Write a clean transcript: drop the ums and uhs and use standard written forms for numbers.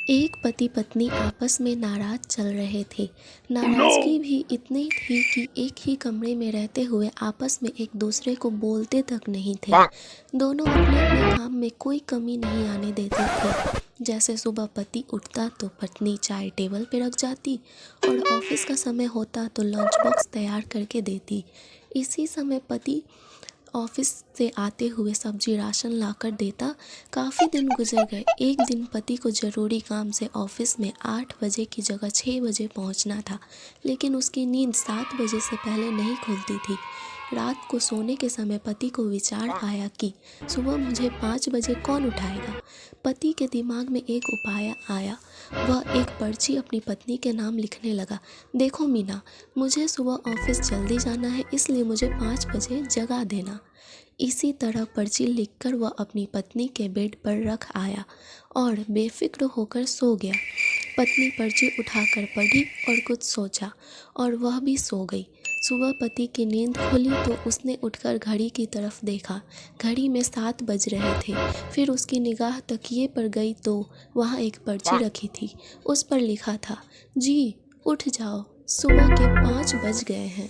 एक पति पत्नी आपस में नाराज चल रहे थे। नाराजगी भी इतनी थी कि एक ही कमरे में रहते हुए आपस में एक दूसरे को बोलते तक नहीं थे। दोनों अपने अपने काम में कोई कमी नहीं आने देते थे। जैसे सुबह पति उठता तो पत्नी चाय टेबल पे रख जाती और ऑफिस का समय होता तो लंच बॉक्स तैयार करके देती। इसी समय पति ऑफिस से आते हुए सब्जी राशन लाकर देता। काफ़ी दिन गुजर गए। एक दिन पति को ज़रूरी काम से ऑफिस में 8 बजे की जगह 6 बजे पहुंचना था, लेकिन उसकी नींद 7 बजे से पहले नहीं खुलती थी। रात को सोने के समय पति को विचार आया कि सुबह मुझे 5 बजे कौन उठाएगा। पति के दिमाग में एक उपाय आया। वह एक पर्ची अपनी पत्नी के नाम लिखने लगा। देखो मीना, मुझे सुबह ऑफिस जल्दी जाना है, इसलिए मुझे 5 बजे जगा देना। इसी तरह पर्ची लिखकर वह अपनी पत्नी के बेड पर रख आया और बेफिक्र होकर सो गया। पत्नी पर्ची उठाकर पढ़ी और कुछ सोचा और वह भी सो गई। सुबह पति की नींद खुली तो उसने उठकर घड़ी की तरफ देखा। घड़ी में 7 बज रहे थे। फिर उसकी निगाह तकिए पर गई तो वहाँ एक पर्ची रखी थी। उस पर लिखा था, जी उठ जाओ, सुबह के 5 बज गए हैं।